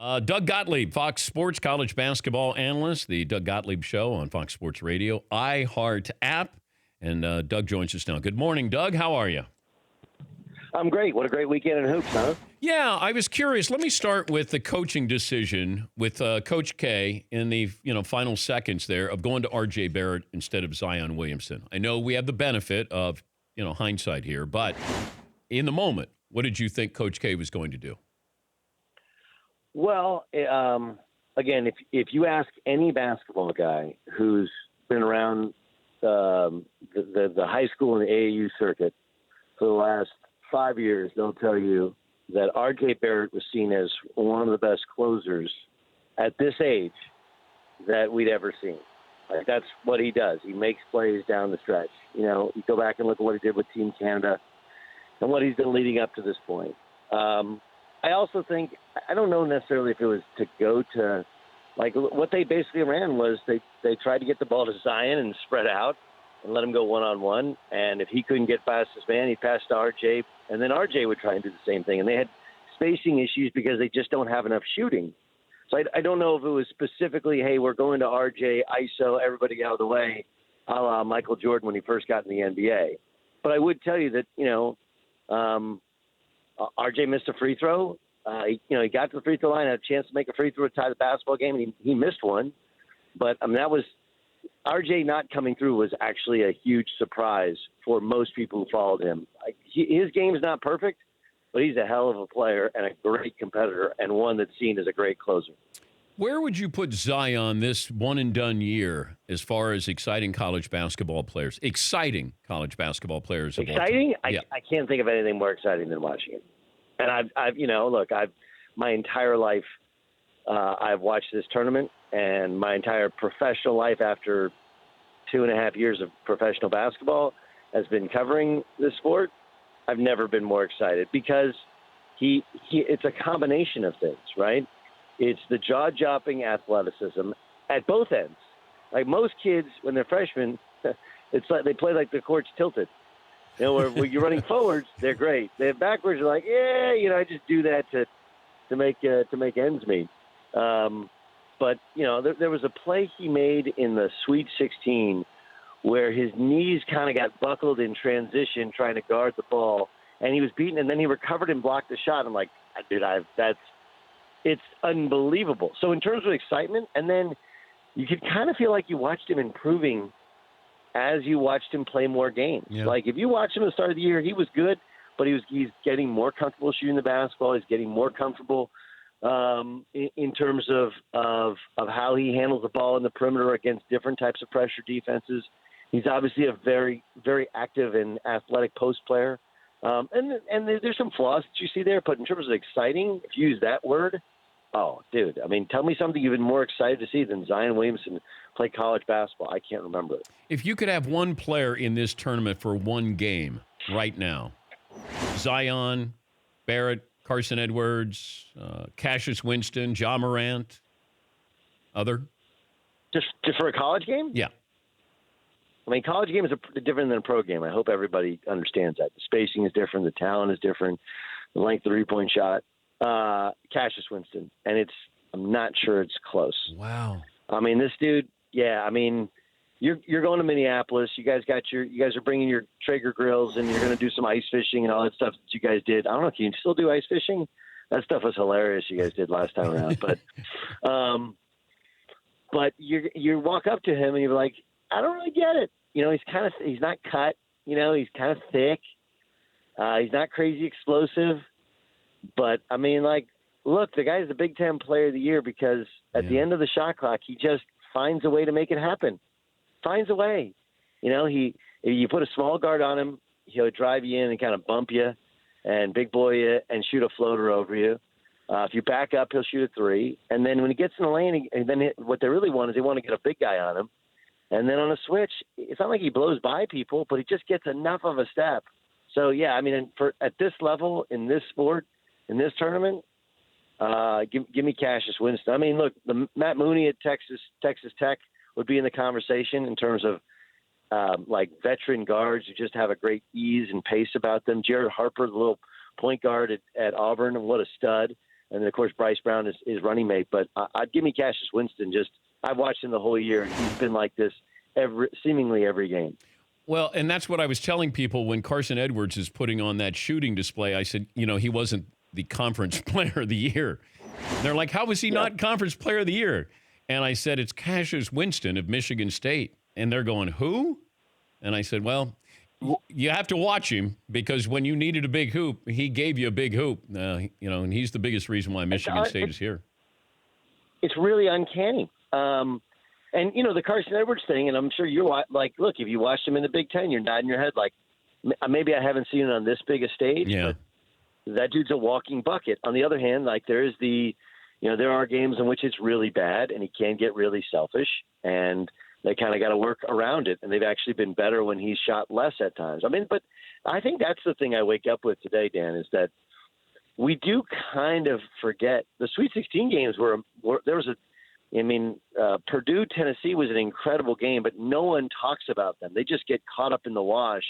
Doug Gottlieb, Fox Sports college basketball analyst, the Doug Gottlieb Show on Fox Sports Radio, iHeart app. And Doug joins us now. Good morning, Doug. How are you? I'm great. What a great weekend in hoops, huh? Yeah, I was curious. Let me start with the coaching decision with Coach K in the final seconds there of going to R.J. Barrett instead of Zion Williamson. I know we have the benefit of hindsight here, but in the moment, what did you think Coach K was going to do? Well, again, if you ask any basketball guy who's been around the high school and the AAU circuit for the last 5 years, they'll tell you that R.J. Barrett was seen as one of the best closers at this age that we'd ever seen. Like, that's what he does. He makes plays down the stretch. You go back and look at what he did with Team Canada and what he's been leading up to this point. I also think, I don't know necessarily if it was to go to, like, what they basically ran was they tried to get the ball to Zion and spread out and let him go one-on-one. And if he couldn't get past his man, he passed to RJ, and then RJ would try and do the same thing. And they had spacing issues because they just don't have enough shooting. So I don't know if it was specifically, hey, we're going to RJ, ISO, everybody out of the way, a la Michael Jordan when he first got in the NBA. But I would tell you that, RJ missed a free throw. He got to the free throw line, had a chance to make a free throw to tie the basketball game, and he missed one. But that was RJ not coming through was actually a huge surprise for most people who followed him. His game is not perfect, but he's a hell of a player and a great competitor, and one that's seen as a great closer. Where would you put Zion this one-and-done year as far as exciting college basketball players? Exciting college basketball players. Exciting? Yeah. I can't think of anything more exciting than watching it. And I've my entire life, I've watched this tournament, and my entire professional life after 2.5 years of professional basketball has been covering this sport. I've never been more excited because it's a combination of things, right? It's the jaw-dropping athleticism at both ends. Like most kids, when they're freshmen, it's like they play like the court's tilted. Where you're running forwards, they're great. They're backwards, you're like, I just do that to make ends meet. But there was a play he made in the Sweet 16 where his knees kind of got buckled in transition trying to guard the ball, and he was beaten, and then he recovered and blocked the shot. I'm like, dude, it's unbelievable. So in terms of excitement, and then you could kind of feel like you watched him improving as you watched him play more games. Yeah. Like if you watched him at the start of the year, he was good, but he's getting more comfortable shooting the basketball. He's getting more comfortable in terms of how he handles the ball in the perimeter against different types of pressure defenses. He's obviously a very, very active and athletic post player. And there's some flaws that you see there, but in terms of exciting, if you use that word, oh, dude, tell me something you've been more excited to see than Zion Williamson play college basketball. I can't remember it. If you could have one player in this tournament for one game right now, Zion, Barrett, Carson Edwards, Cassius Winston, Ja Morant, other? Just for a college game? Yeah. College game is different than a pro game. I hope everybody understands that. The spacing is different. The talent is different. The length of the three-point shot. Cassius Winston. And I'm not sure it's close. Wow. This dude, yeah, you're going to Minneapolis. You guys are bringing your Traeger grills, and you're going to do some ice fishing and all that stuff that you guys did. I don't know if you can still do ice fishing. That stuff was hilarious you guys did last time around. But you walk up to him and you're like, I don't really get it. He's not cut. He's kind of thick. He's not crazy explosive. But look, the guy's the Big Ten Player of the Year because at the end of the shot clock, he just finds a way to make it happen. Finds a way. If you put a small guard on him, he'll drive you in and kind of bump you and big boy you and shoot a floater over you. If you back up, he'll shoot a three. And then when he gets in the lane, what they really want is they want to get a big guy on him. And then on a switch, it's not like he blows by people, but he just gets enough of a step. So, yeah, at this level, in this sport, in this tournament, give me Cassius Winston. Look, Matt Mooney at Texas Tech would be in the conversation in terms of veteran guards who just have a great ease and pace about them. Jared Harper, the little point guard at Auburn, and what a stud. And then, of course, Bryce Brown is running mate. But I'd give me Cassius Winston. I've watched him the whole year, and he's been like this seemingly every game. Well, and that's what I was telling people when Carson Edwards is putting on that shooting display. I said, he wasn't the conference player of the year. And they're like, how was he not conference player of the year? And I said, it's Cassius Winston of Michigan State. And they're going, who? And I said, well, you have to watch him because when you needed a big hoop, he gave you a big hoop. And he's the biggest reason why Michigan State is here. It's really uncanny. And, the Carson Edwards thing, and I'm sure you're like, look, if you watched him in the Big Ten, you're nodding your head like, maybe I haven't seen it on this big a stage. Yeah. But that dude's a walking bucket. On the other hand, like there are games in which it's really bad and he can get really selfish, and they kind of got to work around it. And they've actually been better when he's shot less at times. But I think that's the thing I wake up with today, Dan, is that we do kind of forget the Sweet 16 games Purdue, Tennessee was an incredible game, but no one talks about them. They just get caught up in the wash.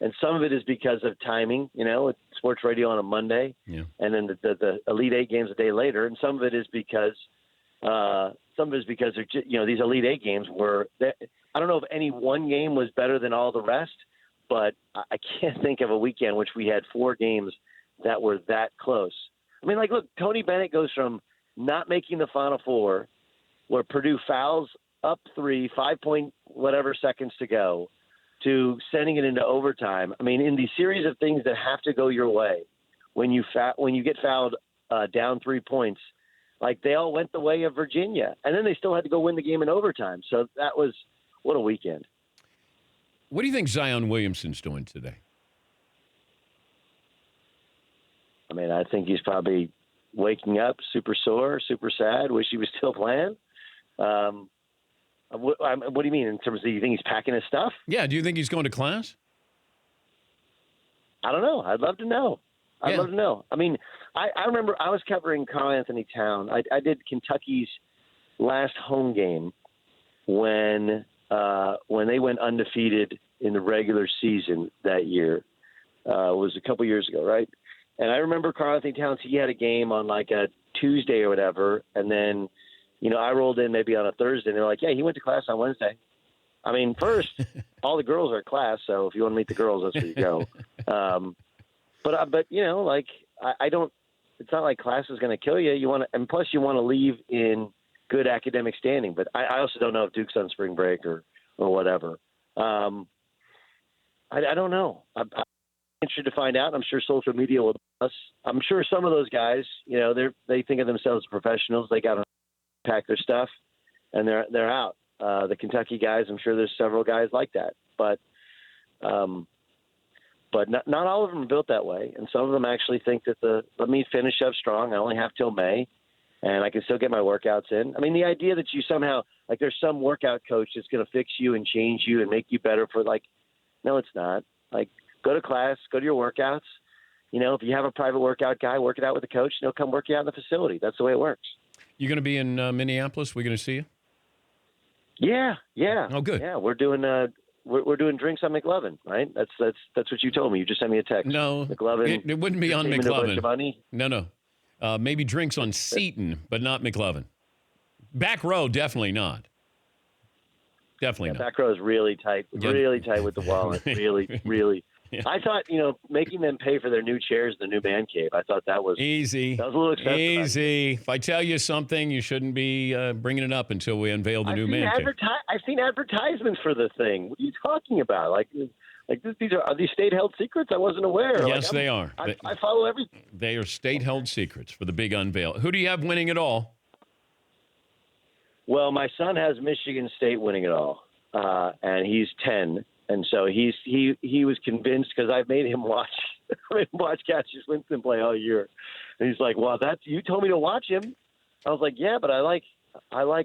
And some of it is because of timing, it's sports radio on a Monday, and then the Elite Eight games a day later. And some of it is because they're just, these Elite Eight games I don't know if any one game was better than all the rest, but I can't think of a weekend which we had 4 games that were that close. Look, Tony Bennett goes from not making the Final Four, where Purdue fouls up 3, 5 point whatever seconds to go, to sending it into overtime. In the series of things that have to go your way, when you get fouled down 3 points, like they all went the way of Virginia, and then they still had to go win the game in overtime. So what a weekend. What do you think Zion Williamson's doing today? I think he's probably waking up super sore, super sad, wish he was still playing. What do you mean in terms of, you think he's packing his stuff? Yeah. Do you think he's going to class? I don't know. I'd love to know. I remember I was covering Karl Anthony Towns. I did Kentucky's last home game when they went undefeated in the regular season that year. It was a couple years ago, right? And I remember Karl Anthony Towns, he had a game on like a Tuesday or whatever, and then I rolled in maybe on a Thursday, and they're like, yeah, he went to class on Wednesday. First, all the girls are at class, so if you want to meet the girls, that's where you go. I don't – it's not like class is going to kill you. And plus you want to leave in good academic standing. But I also don't know if Duke's on spring break or whatever. I don't know. I'm interested to find out. I'm sure social media will tell us. I'm sure some of those guys, they think of themselves as professionals. They got to pack their stuff, and they're out. The Kentucky guys, I'm sure there's several guys like that, but not all of them are built that way, and some of them actually think that let me finish up strong. I only have till May, and I can still get my workouts in. The idea that you somehow, like, there's some workout coach that's going to fix you and change you and make you better no, it's not. Like, go to class, go to your workouts. If you have a private workout guy, work it out with the coach, and he'll come work you out in the facility. That's the way it works. You going to be in Minneapolis? We're going to see you? Yeah. Oh, good. Yeah, we're doing drinks on McLovin, right? That's what you told me. You just sent me a text. No, McLovin. It wouldn't be on McLovin. No. Maybe drinks on Seton, but not McLovin. Back row, definitely not. Definitely not. Back row is really tight. Really tight with the wallet. Really, really. Yeah. I thought, making them pay for their new chairs in the new man cave, I thought that was easy. That was a little excessive. Easy. If I tell you something, you shouldn't be bringing it up until we unveil the new man cave. I've seen advertisements for the thing. What are you talking about? Are these state-held secrets? I wasn't aware. Yes, they are. I follow everything. They are state-held secrets for the big unveil. Who do you have winning it all? Well, my son has Michigan State winning it all, and he's 10. And so he was convinced, because I made him watch Cassius Winston play all year, and he's like, "Well, you told me to watch him." I was like, "Yeah, but I like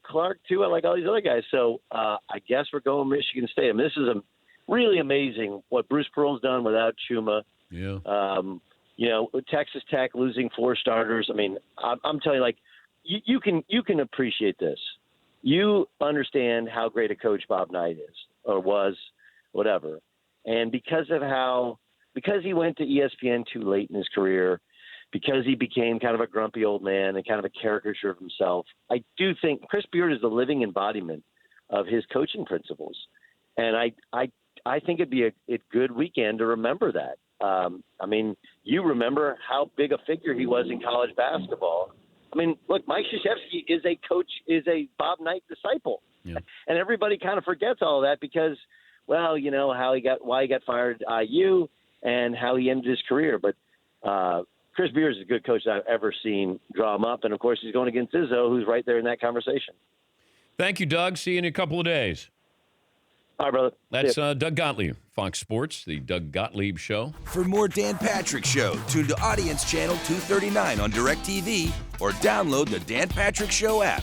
Clark too. I like all these other guys." So I guess we're going Michigan State. This is really amazing what Bruce Pearl's done without Chuma. Yeah. Texas Tech losing 4 starters. I'm telling you, you can appreciate this. You understand how great a coach Bob Knight is or was. Whatever. And because he went to ESPN too late in his career, because he became kind of a grumpy old man and kind of a caricature of himself. I do think Chris Beard is the living embodiment of his coaching principles. And I think it'd be a good weekend to remember that. I mean, you remember how big a figure he was in college basketball. I mean, look, Mike Krzyzewski is a Bob Knight disciple. Yeah. And everybody kind of forgets all of that because, well, you know, why he got fired at IU and how he ended his career. But Chris Beard is a good coach I've ever seen draw him up. And, of course, he's going against Izzo, who's right there in that conversation. Thank you, Doug. See you in a couple of days. All right, brother. That's Doug Gottlieb, Fox Sports, the Doug Gottlieb Show. For more Dan Patrick Show, tune to Audience Channel 239 on DirecTV or download the Dan Patrick Show app.